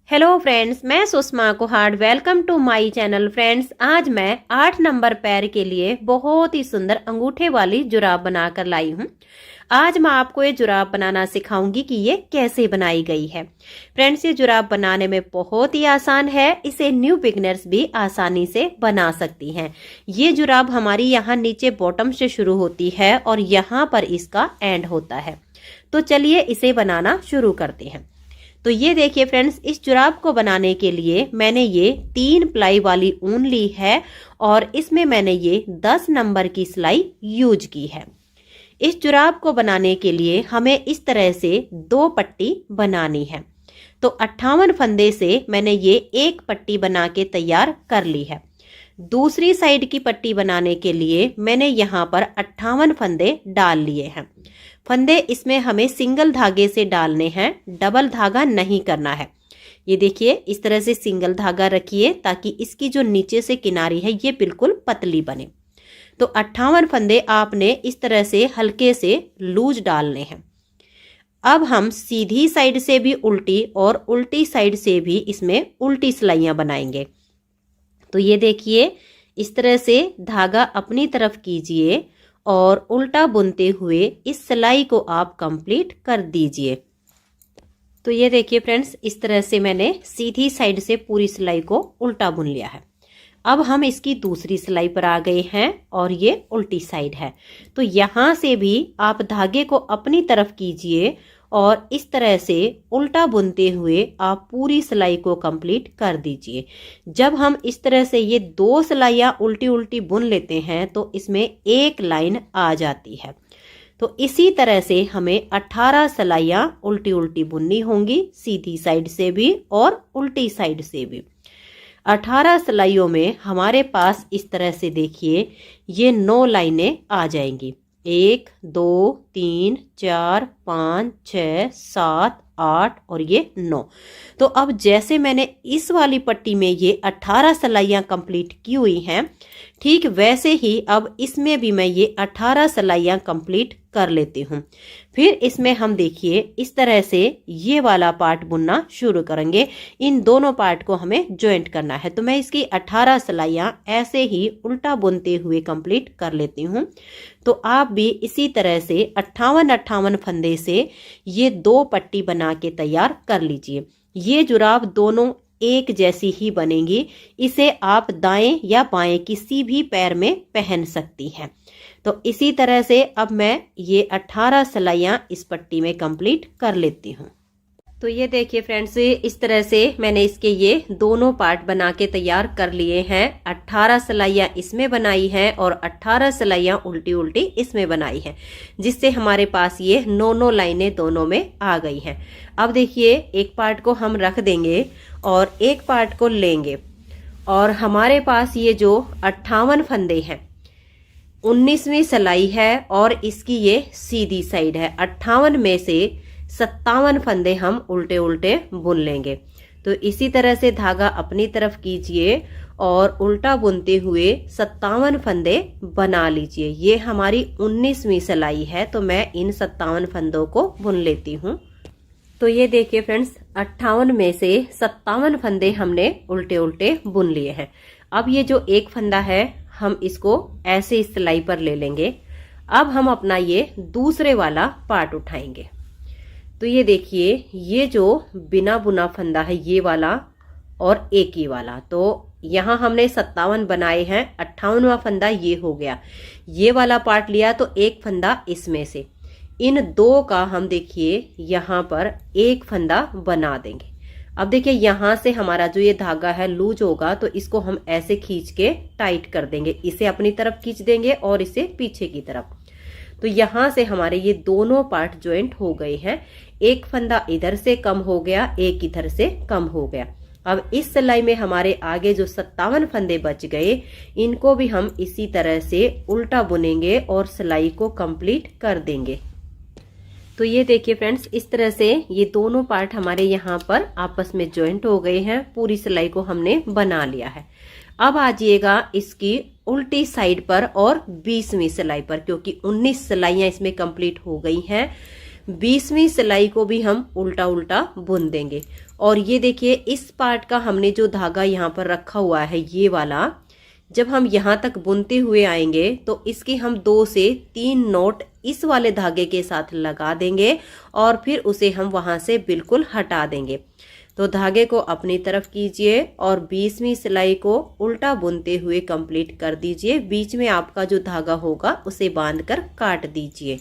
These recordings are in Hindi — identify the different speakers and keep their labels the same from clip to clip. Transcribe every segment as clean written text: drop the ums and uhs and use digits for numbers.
Speaker 1: हेलो फ्रेंड्स, मैं Sushma Kuhad. Welcome to my channel. Friends, आज मैं 8 नंबर पैर के लिए बहुत ही सुंदर अंगूठे वाली जुराब बनाकर लाई हूँ। आज मैं आपको ये जुराब बनाना सिखाऊंगी कि ये कैसे बनाई गई है। फ्रेंड्स, ये जुराब बनाने में बहुत ही आसान है। इसे न्यू बिगनर्स भी आसानी से बना सकती हैं। ये जुराब हमारी यहाँ नीचे बॉटम से शुरू होती है और यहाँ पर इसका एंड होता है। तो चलिए इसे बनाना शुरू करते हैं। तो ये देखिए फ्रेंड्स, इस जुराब को बनाने के लिए मैंने ये 3 प्लाई वाली ऊन ली है और इसमें मैंने ये 10 नंबर की सिलाई यूज की है। इस जुराब को बनाने के लिए हमें इस तरह से 2 पट्टी बनानी है। तो 58 फंदे से मैंने ये एक पट्टी बना के तैयार कर ली है। दूसरी साइड की पट्टी बनाने के लिए मैंने यहाँ पर 58 फंदे डाल लिए हैं। फंदे इसमें हमें सिंगल धागे से डालने हैं, डबल धागा नहीं करना है। ये देखिए, इस तरह से सिंगल धागा रखिए ताकि इसकी जो नीचे से किनारी है ये बिल्कुल पतली बने। तो 58 फंदे आपने इस तरह से हल्के से लूज डालने हैं। अब हम सीधी साइड से भी उल्टी और उल्टी साइड से भी इसमें उल्टी सिलाइयाँ बनाएंगे। तो ये देखिए, इस तरह से धागा अपनी तरफ कीजिए और उल्टा बुनते हुए इस सिलाई को आप कंप्लीट कर दीजिए। तो ये देखिए फ्रेंड्स, इस तरह से मैंने सीधी साइड से पूरी सिलाई को उल्टा बुन लिया है। अब हम इसकी दूसरी सिलाई पर आ गए हैं और ये उल्टी साइड है। तो यहाँ से भी आप धागे को अपनी तरफ कीजिए और इस तरह से उल्टा बुनते हुए आप पूरी सिलाई को कंप्लीट कर दीजिए। जब हम इस तरह से ये 2 सिलाइयाँ उल्टी उल्टी बुन लेते हैं तो इसमें एक लाइन आ जाती है। तो इसी तरह से हमें 18 सिलाइयाँ उल्टी उल्टी बुननी होंगी, सीधी साइड से भी और उल्टी साइड से भी। 18 सिलाइयों में हमारे पास इस तरह से देखिए ये 9 लाइनें आ जाएंगी। 1 2 3 4 5 6 7 8 और ये 9। तो अब जैसे मैंने इस वाली पट्टी में ये 18 सिलाइयाँ कंप्लीट की हुई हैं, ठीक वैसे ही अब इसमें भी मैं ये 18 सिलाइयाँ कंप्लीट कर लेती हूँ। फिर इसमें हम देखिए इस तरह से ये वाला पार्ट बुनना शुरू करेंगे। इन दोनों पार्ट को हमें ज्वाइंट करना है। तो मैं इसकी 18 सिलाइयाँ ऐसे ही उल्टा बुनते हुए कंप्लीट कर लेती हूँ। तो आप भी इसी तरह से 58 फंदे से ये 2 पट्टी बना के तैयार कर लीजिए। ये जुराब दोनों एक जैसी ही बनेंगी। इसे आप दाएं या बाएं किसी भी पैर में पहन सकती हैं। तो इसी तरह से अब मैं ये 18 सिलाइयाँ इस पट्टी में कंप्लीट कर लेती हूँ। तो ये देखिए फ्रेंड्स, इस तरह से मैंने इसके ये दोनों पार्ट बना के तैयार कर लिए हैं। 18 सिलाइयाँ इसमें बनाई हैं और 18 सिलाइयाँ उल्टी उल्टी इसमें बनाई हैं, जिससे हमारे पास ये 9 लाइनें दोनों में आ गई हैं। अब देखिए, एक पार्ट को हम रख देंगे और एक पार्ट को लेंगे और हमारे पास ये जो 58 फंदे हैं, 19वीं सिलाई है और इसकी ये सीधी साइड है। 58 में से 57 फंदे हम उल्टे उल्टे बुन लेंगे। तो इसी तरह से धागा अपनी तरफ कीजिए और उल्टा बुनते हुए 57 फंदे बना लीजिए। ये हमारी 19वीं सिलाई है, तो मैं इन 57 फंदों को बुन लेती हूँ। तो ये देखिए फ्रेंड्स, 58 में से 57 फंदे हमने उल्टे उल्टे बुन लिए हैं। अब ये जो एक फंदा है हम इसको ऐसे इस सिलाई पर ले लेंगे। अब हम अपना ये दूसरे वाला पार्ट उठाएंगे। तो ये देखिए, ये जो बिना बुना फंदा है ये वाला और एक ही वाला, तो यहाँ हमने 57 बनाए हैं। 58वां फंदा ये हो गया। ये वाला पार्ट लिया तो एक फंदा इसमें से, इन 2 का हम देखिए यहाँ पर एक फंदा बना देंगे। अब देखिए, यहाँ से हमारा जो ये धागा है लूज होगा तो इसको हम ऐसे खींच के टाइट कर देंगे। इसे अपनी तरफ खींच देंगे और इसे पीछे की तरफ। तो यहाँ से हमारे ये दोनों पार्ट ज्वाइंट हो गए हैं। एक फंदा इधर से कम हो गया, एक इधर से कम हो गया। अब इस सिलाई में हमारे आगे जो 57 फंदे बच गए, इनको भी हम इसी तरह से उल्टा बुनेंगे और सिलाई को कंप्लीट कर देंगे। तो ये देखिए फ्रेंड्स, इस तरह से ये दोनों पार्ट हमारे यहाँ पर आपस में ज्वाइंट हो गए हैं। पूरी सिलाई को हमने बना लिया है। अब आ जाइएगा इसकी उल्टी साइड पर और 20वीं सिलाई पर, क्योंकि 19 सिलाइयाँ इसमें कंप्लीट हो गई हैं। 20वीं सिलाई को भी हम उल्टा उल्टा बुन देंगे और ये देखिए इस पार्ट का हमने जो धागा यहाँ पर रखा हुआ है ये वाला, जब हम यहाँ तक बुनते हुए आएंगे तो इसके हम 2 से 3 नोट इस वाले धागे के साथ लगा देंगे और फिर उसे हम वहाँ से बिल्कुल हटा देंगे। तो धागे को अपनी तरफ कीजिए और 20वीं सिलाई को उल्टा बुनते हुए कंप्लीट कर दीजिए। बीच में आपका जो धागा होगा उसे बांधकर काट दीजिए।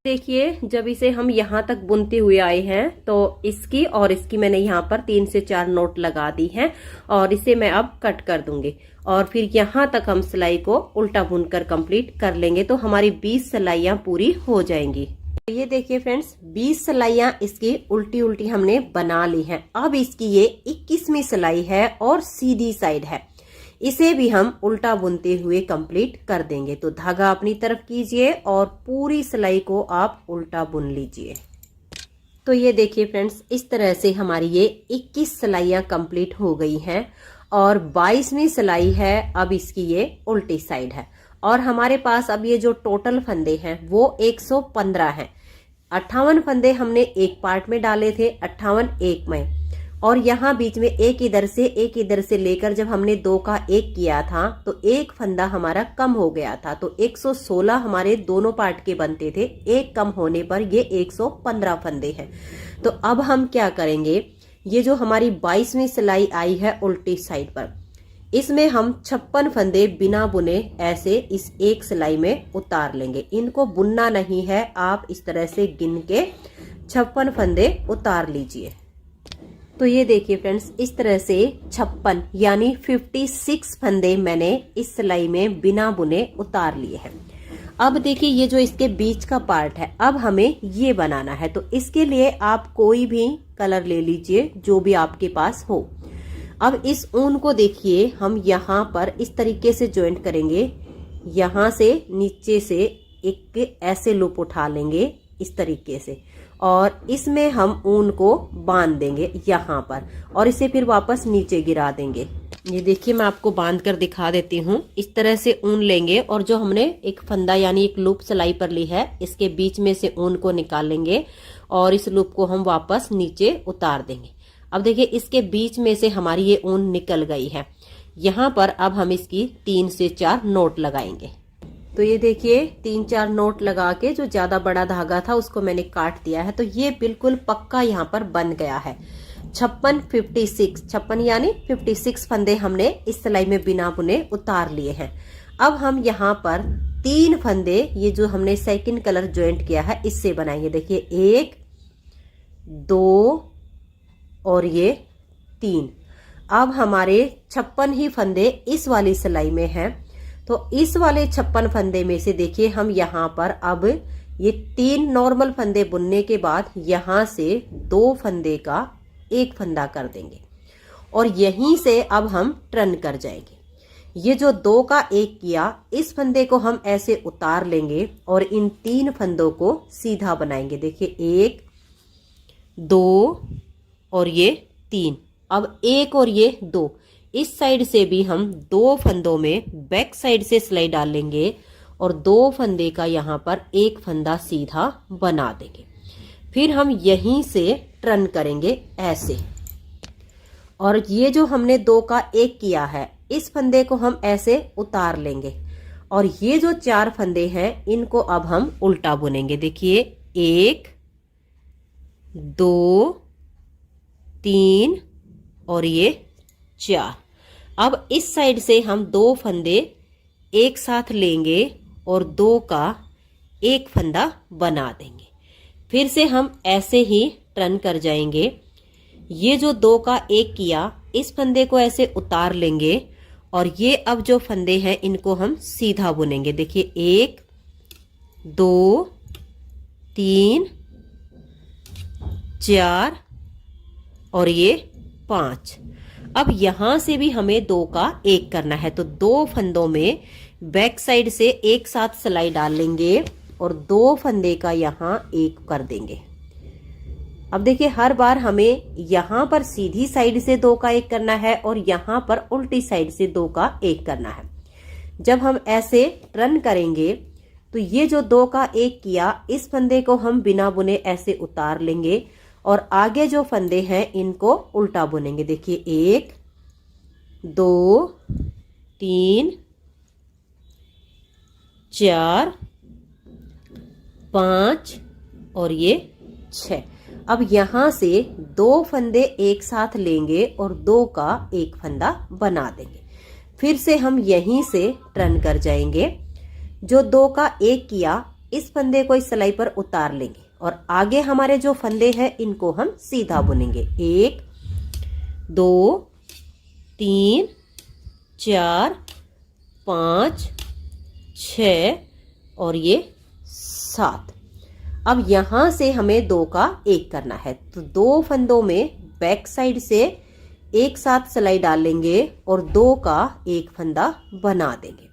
Speaker 1: देखिए जब इसे हम यहाँ तक बुनते हुए आए हैं तो इसकी और इसकी मैंने यहाँ पर 3 से 4 नोट लगा दी हैं और इसे मैं अब कट कर दूंगी और फिर यहाँ तक हम सिलाई को उल्टा बुनकर कंप्लीट कर लेंगे तो हमारी 20 सिलाइयाँ पूरी हो जाएंगी। तो ये देखिए फ्रेंड्स 20 सिलाइयाँ इसकी उल्टी उल्टी हमने बना ली हैं। अब इसकी ये 21वीं सिलाई है और सीधी साइड है, इसे भी हम उल्टा बुनते हुए कंप्लीट कर देंगे। तो धागा अपनी तरफ कीजिए और पूरी सिलाई को आप उल्टा बुन लीजिए। तो ये देखिए फ्रेंड्स इस तरह से हमारी ये 21 सिलाइयाँ कंप्लीट हो गई हैं और 22वीं सिलाई है। अब इसकी ये उल्टी साइड है और हमारे पास अब ये जो टोटल फंदे हैं वो 115 हैं। 58 फंदे हमने एक पार्ट में डाले थे, 58 एक में, और यहाँ बीच में एक इधर से लेकर जब हमने 2 का 1 किया था तो एक फंदा हमारा कम हो गया था। तो 116 हमारे दोनों पार्ट के बनते थे, एक कम होने पर ये 115 फंदे हैं। तो अब हम क्या करेंगे, ये जो हमारी 22वीं सिलाई आई है उल्टी साइड पर, इसमें हम 56 फंदे बिना बुने ऐसे इस एक सिलाई में उतार लेंगे। इनको बुनना नहीं है, आप इस तरह से गिन के 56 फंदे उतार लीजिए। तो ये देखिए फ्रेंड्स इस तरह से 56 यानी 56 फंदे मैंने इस सिलाई में बिना बुने उतार लिए हैं। अब देखिए ये जो इसके बीच का पार्ट है अब हमें ये बनाना है। तो इसके लिए आप कोई भी कलर ले लीजिए जो भी आपके पास हो। अब इस ऊन को देखिए हम यहाँ पर इस तरीके से ज्वाइंट करेंगे, यहाँ से नीचे से एक ऐसे लूप उठा लेंगे इस तरीके से और इसमें हम ऊन को बांध देंगे यहाँ पर और इसे फिर वापस नीचे गिरा देंगे। ये देखिए मैं आपको बांध कर दिखा देती हूँ। इस तरह से ऊन लेंगे और जो हमने एक फंदा यानी एक लूप सिलाई पर ली है इसके बीच में से ऊन को निकालेंगे और इस लूप को हम वापस नीचे उतार देंगे। अब देखिए इसके बीच में से हमारी ये ऊन निकल गई है। यहाँ पर अब हम इसकी 3 से 4 नोट लगाएंगे। तो ये देखिए 3-4 नोट लगा के जो ज्यादा बड़ा धागा था उसको मैंने काट दिया है। तो ये बिल्कुल पक्का यहाँ पर बन गया है। 56 यानी 56 फंदे हमने इस सिलाई में बिना बुने उतार लिए हैं। अब हम यहाँ पर 3 फंदे ये जो हमने सेकंड कलर ज्वाइंट किया है इससे बनाएंगे। देखिए 1 2 और ये 3। अब हमारे 56 ही फंदे इस वाली सिलाई में हैं। तो इस वाले 56 फंदे में से देखिए हम यहाँ पर अब ये 3 नॉर्मल फंदे बुनने के बाद यहाँ से 2 फंदे का 1 फंदा कर देंगे और यहीं से अब हम टर्न कर जाएंगे। ये जो 2 का 1 किया इस फंदे को हम ऐसे उतार लेंगे और इन 3 फंदों को सीधा बनाएंगे। देखिए 1 2 और ये 3। अब 1 और ये 2, इस साइड से भी हम 2 फंदों में बैक साइड से सिलाई डालेंगे और 2 फंदे का यहाँ पर 1 फंदा सीधा बना देंगे। फिर हम यहीं से टर्न करेंगे ऐसे और ये जो हमने 2 का 1 किया है इस फंदे को हम ऐसे उतार लेंगे और ये जो 4 फंदे हैं इनको अब हम उल्टा बुनेंगे। देखिए 1 2 3 और ये 4। अब इस साइड से हम 2 फंदे एक साथ लेंगे और 2 का 1 फंदा बना देंगे। फिर से हम ऐसे ही टर्न कर जाएंगे। ये जो 2 का 1 किया इस फंदे को ऐसे उतार लेंगे और ये अब जो फंदे हैं इनको हम सीधा बुनेंगे। देखिए 1 2 3 4 और ये 5। अब यहां से भी हमें 2 का 1 करना है। तो 2 फंदों में बैक साइड से एक साथ सिलाई डाल लेंगे और 2 फंदे का यहाँ 1 कर देंगे। अब देखिए हर बार हमें यहाँ पर सीधी साइड से 2 का 1 करना है और यहाँ पर उल्टी साइड से 2 का 1 करना है। जब हम ऐसे टर्न करेंगे तो ये जो 2 का 1 किया इस फंदे को हम बिना बुने ऐसे उतार लेंगे और आगे जो फंदे हैं इनको उल्टा बुनेंगे। देखिए 1 2 3 4 5 और ये 6। अब यहां से 2 फंदे एक साथ लेंगे और 2 का एक फंदा बना देंगे। फिर से हम यहीं से टर्न कर जाएंगे। जो 2 का एक किया इस फंदे को इस सिलाई पर उतार लेंगे और आगे हमारे जो फंदे हैं इनको हम सीधा बुनेंगे। 1 2 3 4 5 6 और ये 7। अब यहां से हमें 2 का एक करना है, तो 2 फंदों में बैक साइड से एक साथ सिलाई डालेंगे और 2 का एक फंदा बना देंगे।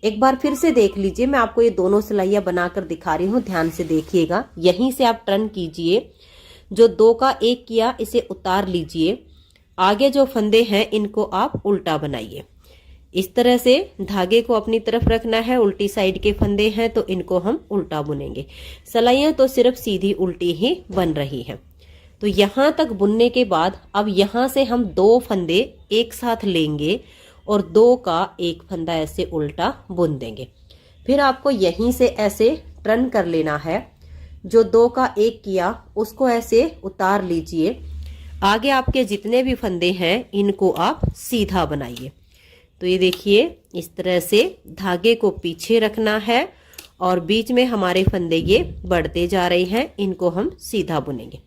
Speaker 1: एक बार फिर से देख लीजिए, मैं आपको ये दोनों सिलाइयां बनाकर दिखा रही हूँ, ध्यान से देखिएगा। यहीं से आप टर्न कीजिए, जो 2 का एक किया इसे उतार लीजिए, आगे जो फंदे हैं इनको आप उल्टा बनाइए। इस तरह से धागे को अपनी तरफ रखना है, उल्टी साइड के फंदे हैं तो इनको हम उल्टा बुनेंगे। सिलाइयां तो सिर्फ सीधी उल्टी ही बन रही हैं। तो यहां तक बुनने के बाद अब यहां से हम 2 फंदे एक साथ लेंगे और 2 का एक फंदा ऐसे उल्टा बुन देंगे। फिर आपको यहीं से ऐसे टर्न कर लेना है। जो 2 का एक किया उसको ऐसे उतार लीजिए, आगे आपके जितने भी फंदे हैं इनको आप सीधा बनाइए। तो ये देखिए इस तरह से धागे को पीछे रखना है और बीच में हमारे फंदे ये बढ़ते जा रहे हैं, इनको हम सीधा बुनेंगे।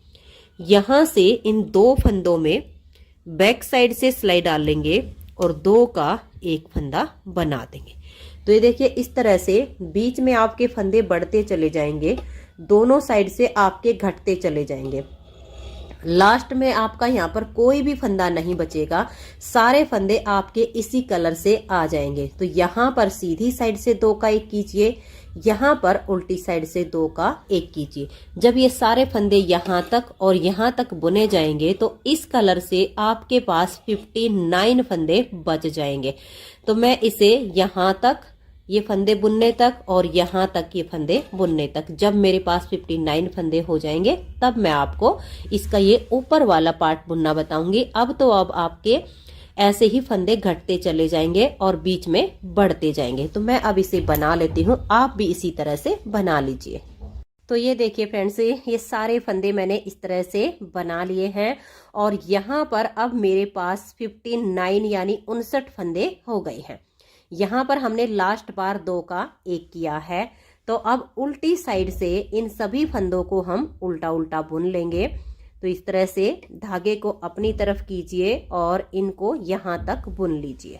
Speaker 1: यहां से इन 2 फंदों में बैक साइड से सिलाई डालेंगे और 2 का एक फंदा बना देंगे। तो ये देखिए इस तरह से बीच में आपके फंदे बढ़ते चले जाएंगे, दोनों साइड से आपके घटते चले जाएंगे। लास्ट में आपका यहाँ पर कोई भी फंदा नहीं बचेगा, सारे फंदे आपके इसी कलर से आ जाएंगे। तो यहाँ पर सीधी साइड से 2 का एक कीजिए, यहाँ पर उल्टी साइड से 2 का एक कीजिए। जब ये सारे फंदे यहाँ तक और यहाँ तक बुने जाएंगे तो इस कलर से आपके पास 59 फंदे बच जाएंगे। तो मैं इसे यहाँ तक ये फंदे बुनने तक और यहाँ तक ये फंदे बुनने तक, जब मेरे पास 59 फंदे हो जाएंगे तब मैं आपको इसका ये ऊपर वाला पार्ट बुनना बताऊंगी। अब आपके ऐसे ही फंदे घटते चले जाएंगे और बीच में बढ़ते जाएंगे। तो मैं अब इसे बना लेती हूँ, आप भी इसी तरह से बना लीजिए। तो ये देखिए फ्रेंड्स, ये सारे फंदे मैंने इस तरह से बना लिए हैं और यहाँ पर अब मेरे पास 59 यानी 59 फंदे हो गए हैं। यहाँ पर हमने लास्ट बार 2 का एक किया है, तो अब उल्टी साइड से इन सभी फंदों को हम उल्टा उल्टा बुन लेंगे। तो इस तरह से धागे को अपनी तरफ कीजिए और इनको यहाँ तक बुन लीजिए।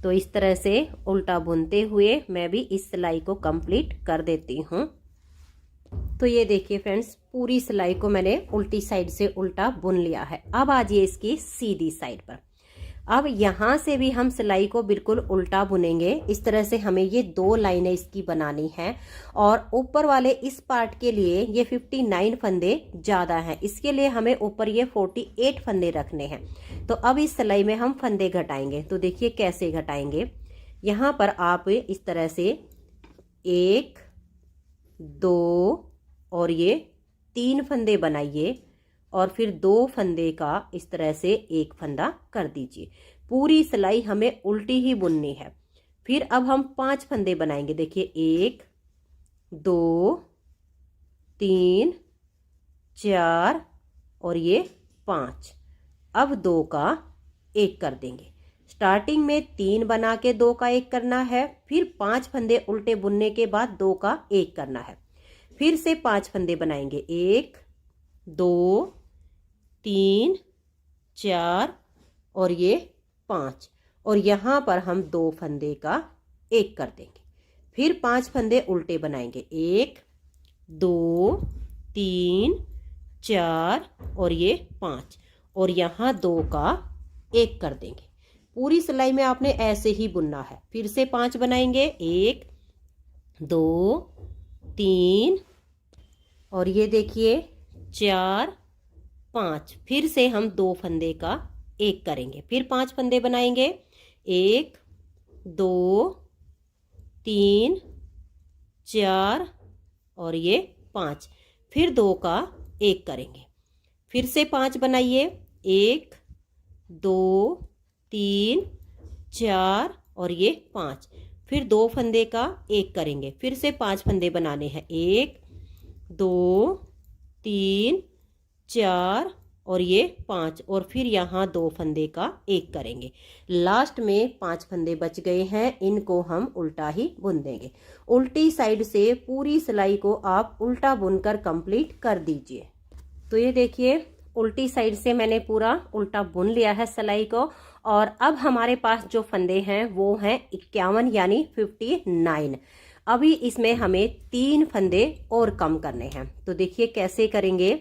Speaker 1: तो इस तरह से उल्टा बुनते हुए मैं भी इस सिलाई को कंप्लीट कर देती हूँ। तो ये देखिए फ्रेंड्स, पूरी सिलाई को मैंने उल्टी साइड से उल्टा बुन लिया है। अब आ जाइए इसकी सीधी साइड पर। अब यहाँ से भी हम सिलाई को बिल्कुल उल्टा बुनेंगे। इस तरह से हमें ये 2 लाइनें इसकी बनानी है और ऊपर वाले इस पार्ट के लिए ये 59 फंदे ज़्यादा हैं, इसके लिए हमें ऊपर ये 48 फंदे रखने हैं। तो अब इस सिलाई में हम फंदे घटाएंगे। तो देखिए कैसे घटाएंगे। यहाँ पर आप इस तरह से 1 2 और ये 3 फंदे बनाइए और फिर 2 फंदे का इस तरह से एक फंदा कर दीजिए। पूरी सिलाई हमें उल्टी ही बुननी है। फिर अब हम 5 फंदे बनाएंगे। देखिए 1 2 3 4 और ये 5। अब 2 का एक कर देंगे। स्टार्टिंग में 3 बना के 2 का एक करना है, फिर 5 फंदे उल्टे बुनने के बाद 2 का एक करना है। फिर से 5 फंदे बनाएंगे। 1 2 3 4 और ये 5 और यहाँ पर हम 2 फंदे का एक कर देंगे। फिर 5 फंदे उल्टे बनाएंगे। 1 2 3 4 और ये 5 और यहाँ 2 का एक कर देंगे। पूरी सिलाई में आपने ऐसे ही बुनना है। फिर से 5 बनाएंगे। 1 2 3 और ये देखिए 4 5। फिर से हम 2 फंदे का एक करेंगे। फिर 5 फंदे बनाएंगे। 1 2 3 4 और ये 5। फिर 2 का एक करेंगे। फिर से 5 बनाइए, 1 2 3 4 और ये 5। फिर 2 फंदे का 1 करेंगे, फिर से 5 फंदे बनाने हैं, 1 2 3 4 और ये 5, और फिर यहाँ 2 फंदे का 1 करेंगे। लास्ट में 5 फंदे बच गए हैं, इनको हम उल्टा ही बुन देंगे। उल्टी साइड से पूरी सिलाई को आप उल्टा बुनकर कंप्लीट कर दीजिए। तो ये देखिए उल्टी साइड से मैंने पूरा उल्टा बुन लिया है सिलाई को। और अब हमारे पास जो फंदे हैं वो हैं 51 यानी 59। अभी इसमें हमें 3 फंदे और कम करने हैं। तो देखिए कैसे करेंगे।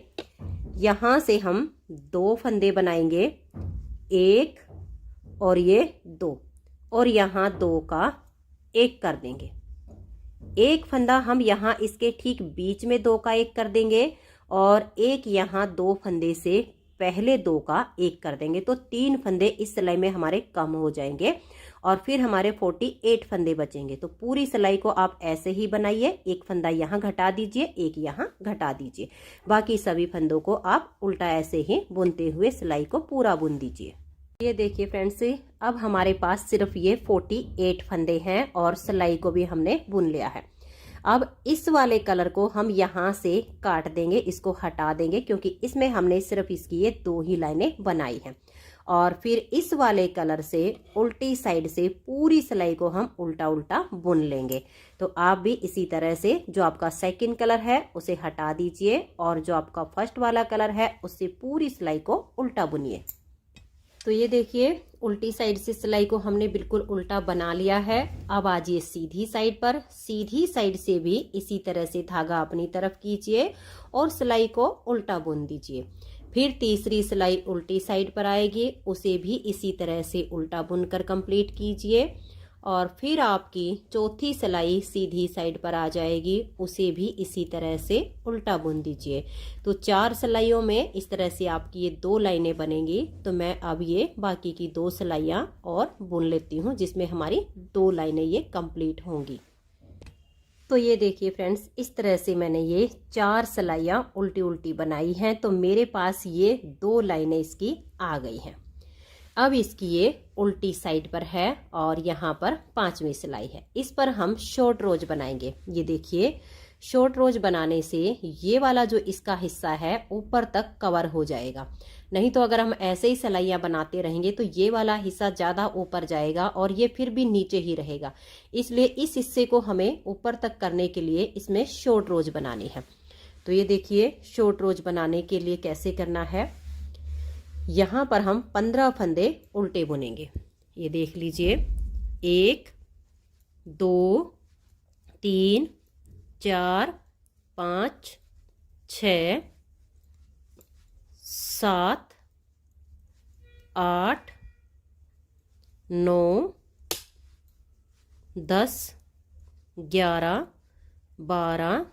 Speaker 1: यहाँ से हम 2 फंदे बनाएंगे, 1 और ये 2, और यहाँ 2 का 1 कर देंगे। 1 फंदा हम यहाँ इसके ठीक बीच में 2 का 1 कर देंगे, और 1 यहाँ 2 फंदे से पहले 2 का 1 कर देंगे। तो 3 फंदे इस सिलाई में हमारे कम हो जाएंगे, और फिर हमारे 48 फंदे बचेंगे। तो पूरी सिलाई को आप ऐसे ही बनाइए, 1 फंदा यहाँ घटा दीजिए, 1 यहाँ घटा दीजिए, बाकी सभी फंदों को आप उल्टा ऐसे ही बुनते हुए सिलाई को पूरा बुन दीजिए। ये देखिए फ्रेंड्स, अब हमारे पास सिर्फ ये 48 फंदे हैं और सिलाई को भी हमने बुन लिया है। अब इस वाले कलर को हम यहाँ से काट देंगे, इसको हटा देंगे, क्योंकि इसमें हमने सिर्फ इसकी ये 2 ही लाइनें बनाई हैं। और फिर इस वाले कलर से उल्टी साइड से पूरी सिलाई को हम उल्टा उल्टा बुन लेंगे। तो आप भी इसी तरह से जो आपका सेकंड कलर है उसे हटा दीजिए, और जो आपका फर्स्ट वाला कलर है उससे पूरी सिलाई को उल्टा बुनिए। तो ये देखिए उल्टी साइड से सिलाई को हमने बिल्कुल उल्टा बना लिया है। अब आ जाइए सीधी साइड पर। सीधी साइड से भी इसी तरह से धागा अपनी तरफ कीजिए और सिलाई को उल्टा बुन दीजिए। फिर तीसरी सिलाई उल्टी साइड पर आएगी, उसे भी इसी तरह से उल्टा बुनकर कंप्लीट कीजिए। और फिर आपकी चौथी सिलाई सीधी साइड पर आ जाएगी, उसे भी इसी तरह से उल्टा बुन दीजिए। तो 4 सिलाइयों में इस तरह से आपकी ये 2 लाइनें बनेंगी। तो मैं अब ये बाकी की 2 सिलाइयाँ और बुन लेती हूँ, जिसमें हमारी 2 लाइनें ये कंप्लीट होंगी। तो ये देखिए फ्रेंड्स, इस तरह से मैंने ये 4 सिलाइयाँ उल्टी उल्टी बनाई हैं। तो मेरे पास ये 2 लाइनें इसकी आ गई हैं। अब इसकी ये उल्टी साइड पर है और यहाँ पर 5वीं सिलाई है। इस पर हम शॉर्ट रोज बनाएंगे। ये देखिए शॉर्ट रोज बनाने से ये वाला जो इसका हिस्सा है ऊपर तक कवर हो जाएगा। नहीं तो अगर हम ऐसे ही सिलाइयाँ बनाते रहेंगे तो ये वाला हिस्सा ज़्यादा ऊपर जाएगा और ये फिर भी नीचे ही रहेगा। इसलिए इस हिस्से को हमें ऊपर तक करने के लिए इसमें शॉर्ट रोज बनानी है। तो ये देखिए शॉर्ट रोज बनाने के लिए कैसे करना है। यहाँ पर हम 15 फंदे उल्टे बुनेंगे। ये देख लीजिए, 1 2 3 4 5 6 7 8 9 10 11 12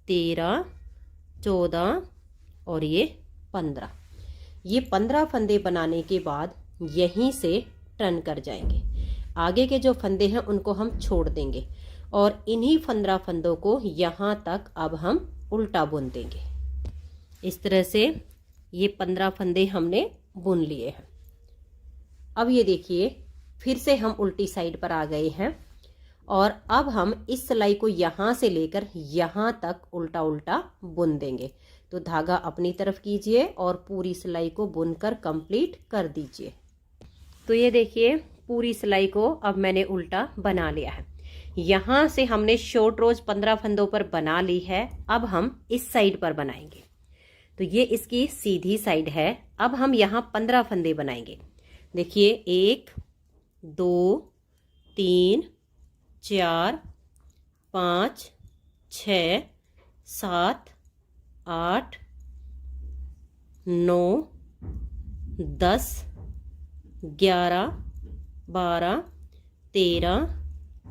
Speaker 1: 13 14 और ये 15। ये 15 फंदे बनाने के बाद यहीं से टर्न कर जाएंगे। आगे के जो फंदे हैं उनको हम छोड़ देंगे और इन्हीं 15 फंदों को यहाँ तक अब हम उल्टा बुन देंगे। इस तरह से ये 15 फंदे हमने बुन लिए हैं। अब ये देखिए फिर से हम उल्टी साइड पर आ गए हैं और अब हम इस सिलाई को यहाँ से लेकर यहाँ तक उल्टा उल्टा बुन देंगे। तो धागा अपनी तरफ कीजिए और पूरी सिलाई को बुनकर कंप्लीट कर दीजिए। तो ये देखिए पूरी सिलाई को अब मैंने उल्टा बना लिया है। यहाँ से हमने शॉर्ट रोज 15 फंदों पर बना ली है। अब हम इस साइड पर बनाएंगे। तो ये इसकी सीधी साइड है। अब हम यहाँ 15 फंदे बनाएंगे। देखिए 1 2 3 4 5 6 7 8 9 10 11 12 13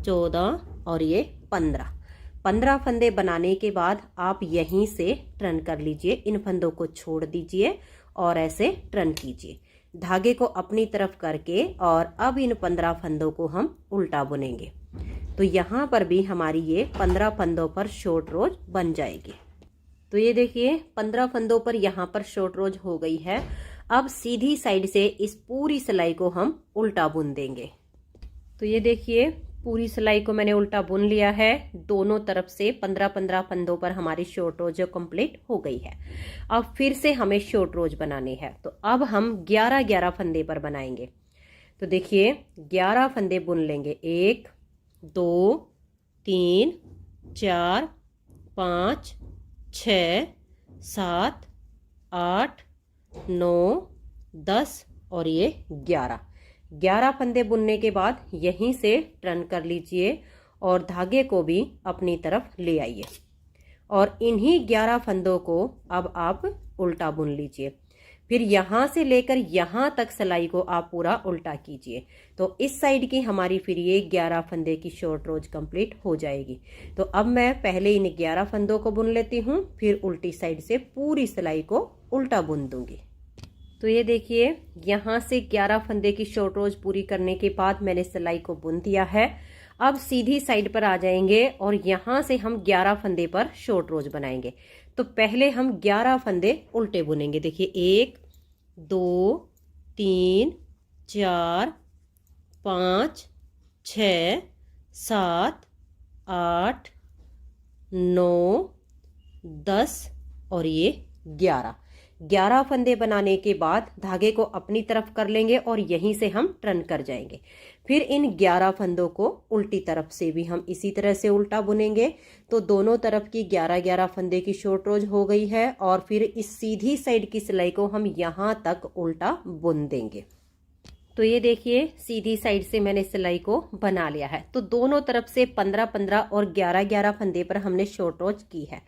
Speaker 1: 14 और ये 15 फंदे बनाने के बाद आप यहीं से टर्न कर लीजिए। इन फंदों को छोड़ दीजिए और ऐसे टर्न कीजिए धागे को अपनी तरफ करके। और अब इन 15 फंदों को हम उल्टा बुनेंगे। तो यहाँ पर भी हमारी ये 15 फंदों पर शॉर्ट रोज बन जाएगी। तो ये देखिए 15 फंदों पर यहाँ पर शॉर्ट रोज हो गई है। अब सीधी साइड से इस पूरी सिलाई को हम उल्टा बुन देंगे। तो ये देखिए पूरी सिलाई को मैंने उल्टा बुन लिया है। दोनों तरफ से 15-15 फंदों पर हमारी शॉर्ट रोज कंप्लीट हो गई है। अब फिर से हमें शॉर्ट रोज बनानी है, तो अब हम 11-11 फंदे पर बनाएंगे। तो देखिए 11 फंदे बुन लेंगे। 1 2 3 4 5 6 7 8 9 10 और ये 11 फंदे बुनने के बाद यहीं से टर्न कर लीजिए और धागे को भी अपनी तरफ ले आइए और इन्हीं 11 फंदों को अब आप उल्टा बुन लीजिए। फिर यहाँ से लेकर यहाँ तक सिलाई को आप पूरा उल्टा कीजिए। तो इस साइड की हमारी फिर ये 11 फंदे की शॉर्ट रोज कंप्लीट हो जाएगी। तो अब मैं पहले इन 11 फंदों को बुन लेती हूँ, फिर उल्टी साइड से पूरी सिलाई को उल्टा बुन दूंगी। तो ये देखिए यहाँ से 11 फंदे की शॉर्ट रोज पूरी करने के बाद मैंने सिलाई को बुन दिया है। अब सीधी साइड पर आ जाएंगे और यहाँ से हम 11 फंदे पर शॉर्ट रोज बनाएंगे। तो पहले हम 11 फंदे उल्टे बुनेंगे। देखिए 1 2 3 4 5 6 7 8 9 10 और ये 11 फंदे बनाने के बाद धागे को अपनी तरफ कर लेंगे और यहीं से हम टर्न कर जाएंगे। फिर इन 11 फंदों को उल्टी तरफ से भी हम इसी तरह से उल्टा बुनेंगे। तो दोनों तरफ की 11-11 फंदे की शॉर्ट रोज हो गई है और फिर इस सीधी साइड की सिलाई को हम यहाँ तक उल्टा बुन देंगे। तो ये देखिए सीधी साइड से मैंने सिलाई को बना लिया है। तो दोनों तरफ से 15-15 और 11-11 फंदे पर हमने शॉर्ट रोज की है।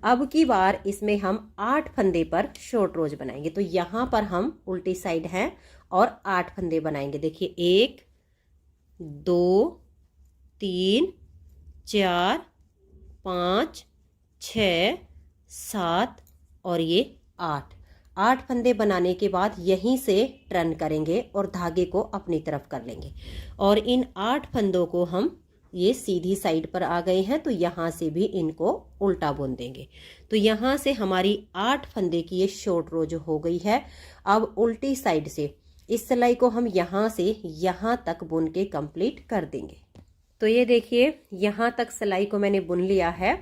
Speaker 1: अब की बार इसमें हम 8 फंदे पर शॉर्ट रोज बनाएंगे। तो यहाँ पर हम उल्टी साइड हैं और 8 फंदे बनाएंगे। देखिए 1 2 3 4 5 6 7 और ये 8 फंदे बनाने के बाद यहीं से टर्न करेंगे और धागे को अपनी तरफ कर लेंगे और इन 8 फंदों को हम ये सीधी साइड पर आ गए हैं। तो यहाँ से भी इनको उल्टा बुन देंगे। तो यहाँ से हमारी 8 फंदे की ये शॉर्ट रोज हो गई है। अब उल्टी साइड से इस सिलाई को हम यहाँ से यहाँ तक बुन के कंप्लीट कर देंगे। तो ये देखिए यहाँ तक सिलाई को मैंने बुन लिया है।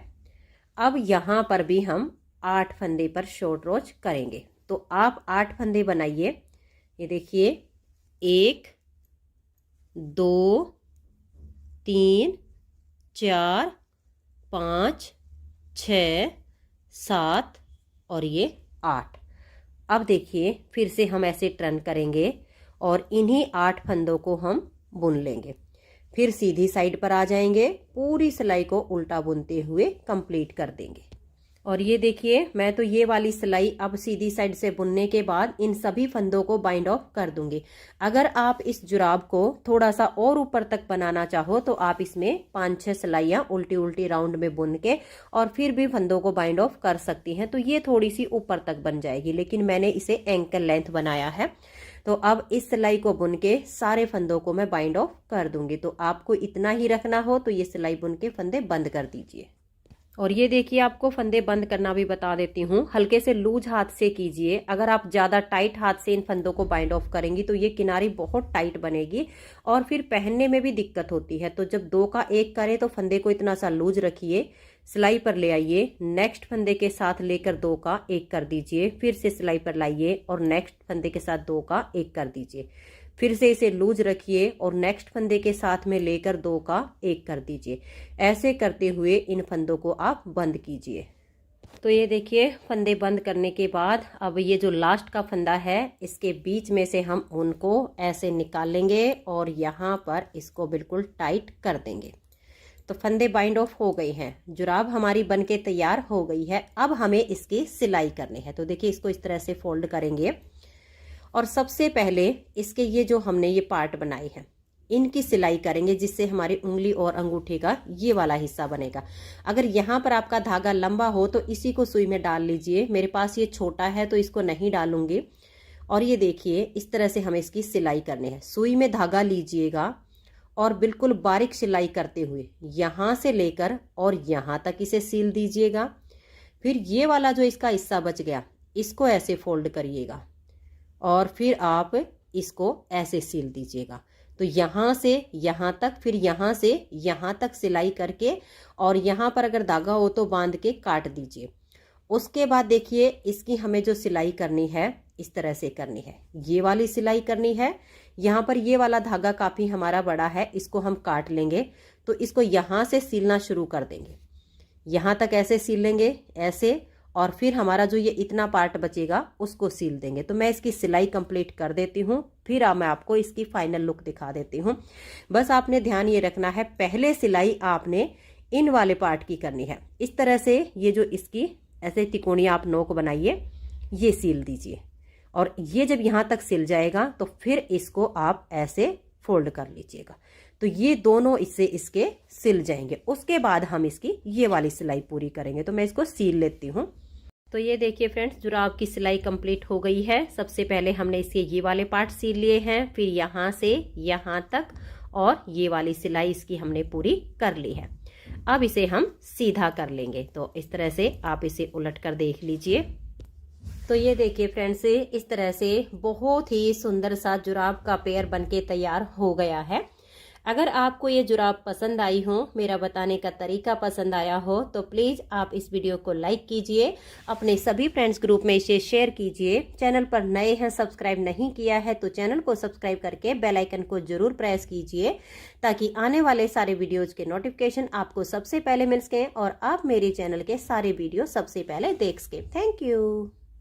Speaker 1: अब यहाँ पर भी हम 8 फंदे पर शॉर्ट रोज करेंगे। तो आप 8 फंदे बनाइए। ये देखिए 1 2 3 4 5 6 7 और ये 8। अब देखिए फिर से हम ऐसे टर्न करेंगे और इन्हीं 8 फंदों को हम बुन लेंगे। फिर सीधी साइड पर आ जाएंगे, पूरी सिलाई को उल्टा बुनते हुए कंप्लीट कर देंगे। और ये देखिए मैं तो ये वाली सिलाई अब सीधी साइड से बुनने के बाद इन सभी फंदों को बाइंड ऑफ कर दूंगी। अगर आप इस जुराब को थोड़ा सा और ऊपर तक बनाना चाहो तो आप इसमें 5-6 सिलाइयाँ उल्टी उल्टी राउंड में बुन के और फिर भी फंदों को बाइंड ऑफ कर सकती हैं। तो ये थोड़ी सी ऊपर तक बन जाएगी, लेकिन मैंने इसे एंकल लेंथ बनाया है। तो अब इस सिलाई को बुन के सारे फंदों को मैं बाइंड ऑफ कर दूंगी। तो आपको इतना ही रखना हो तो ये सिलाई बुन के फंदे बंद कर दीजिए। और ये देखिए आपको फंदे बंद करना भी बता देती हूँ। हल्के से लूज हाथ से कीजिए। अगर आप ज़्यादा टाइट हाथ से इन फंदों को बाइंड ऑफ करेंगी तो ये किनारी बहुत टाइट बनेगी और फिर पहनने में भी दिक्कत होती है। तो जब 2 का 1 करें तो फंदे को इतना सा लूज रखिए, सिलाई पर ले आइए, नेक्स्ट फंदे के साथ लेकर 2 का 1 कर दीजिए, फिर से सिलाई पर लाइए और नेक्स्ट फंदे के साथ 2 का 1 कर दीजिए, फिर से इसे लूज रखिए और नेक्स्ट फंदे के साथ में लेकर 2 का 1 कर दीजिए। ऐसे करते हुए इन फंदों को आप बंद कीजिए। तो ये देखिए फंदे बंद करने के बाद अब ये जो लास्ट का फंदा है इसके बीच में से हम उनको ऐसे निकाल लेंगे और यहाँ पर इसको बिल्कुल टाइट कर देंगे। तो फंदे बाइंड ऑफ हो गए हैं, जुराब हमारी बन के तैयार हो गई है। अब हमें इसकी सिलाई करनी है। तो देखिए इसको इस तरह से फोल्ड करेंगे और सबसे पहले इसके ये जो हमने ये पार्ट बनाए हैं इनकी सिलाई करेंगे, जिससे हमारी उंगली और अंगूठे का ये वाला हिस्सा बनेगा। अगर यहाँ पर आपका धागा लंबा हो तो इसी को सुई में डाल लीजिए। मेरे पास ये छोटा है तो इसको नहीं डालूंगी। और ये देखिए इस तरह से हमें इसकी सिलाई करनी है। सुई में धागा लीजिएगा और बिल्कुल बारीक सिलाई करते हुए यहाँ से लेकर और यहाँ तक इसे सील दीजिएगा। फिर ये वाला जो इसका हिस्सा बच गया इसको ऐसे फोल्ड करिएगा और फिर आप इसको ऐसे सील दीजिएगा। तो यहाँ से यहाँ तक, फिर यहाँ से यहाँ तक सिलाई करके और यहाँ पर अगर धागा हो तो बांध के काट दीजिए। उसके बाद देखिए इसकी हमें जो सिलाई करनी है इस तरह से करनी है, ये वाली सिलाई करनी है। यहाँ पर ये वाला धागा काफ़ी हमारा बड़ा है, इसको हम काट लेंगे। तो इसको यहाँ से सिलना शुरू कर देंगे, यहाँ तक ऐसे सिल लेंगे ऐसे, और फिर हमारा जो ये इतना पार्ट बचेगा उसको सिल देंगे। तो मैं इसकी सिलाई कंप्लीट कर देती हूँ, फिर मैं आपको इसकी फाइनल लुक दिखा देती हूँ। बस आपने ध्यान ये रखना है, पहले सिलाई आपने इन वाले पार्ट की करनी है। इस तरह से ये जो इसकी ऐसे तिकोनी आप नोक बनाइए, ये सील दीजिए, और ये जब यहाँ तक सिल जाएगा तो फिर इसको आप ऐसे फोल्ड कर लीजिएगा। तो ये दोनों इससे इसके सिल जाएंगे। उसके बाद हम इसकी ये वाली सिलाई पूरी करेंगे। तो मैं इसको सील लेती हूँ। तो ये देखिए फ्रेंड्स, जुराब की सिलाई कंप्लीट हो गई है। सबसे पहले हमने इसके ये वाले पार्ट सील लिए हैं, फिर यहाँ से यहाँ तक, और ये वाली सिलाई इसकी हमने पूरी कर ली है। अब इसे हम सीधा कर लेंगे। तो इस तरह से आप इसे उलट कर देख लीजिए। तो ये देखिए फ्रेंड्स, इस तरह से बहुत ही सुंदर सा जुराब का पेयर बनके तैयार हो गया है। अगर आपको ये जुराब पसंद आई हो, मेरा बताने का तरीका पसंद आया हो, तो प्लीज़ आप इस वीडियो को लाइक कीजिए, अपने सभी फ्रेंड्स ग्रुप में इसे शेयर कीजिए। चैनल पर नए हैं, सब्सक्राइब नहीं किया है तो चैनल को सब्सक्राइब करके बेल आइकन को जरूर प्रेस कीजिए, ताकि आने वाले सारे वीडियोज के नोटिफिकेशन आपको सबसे पहले मिल सकें और आप मेरे चैनल के सारे वीडियो सबसे पहले देख सकें। Thank you.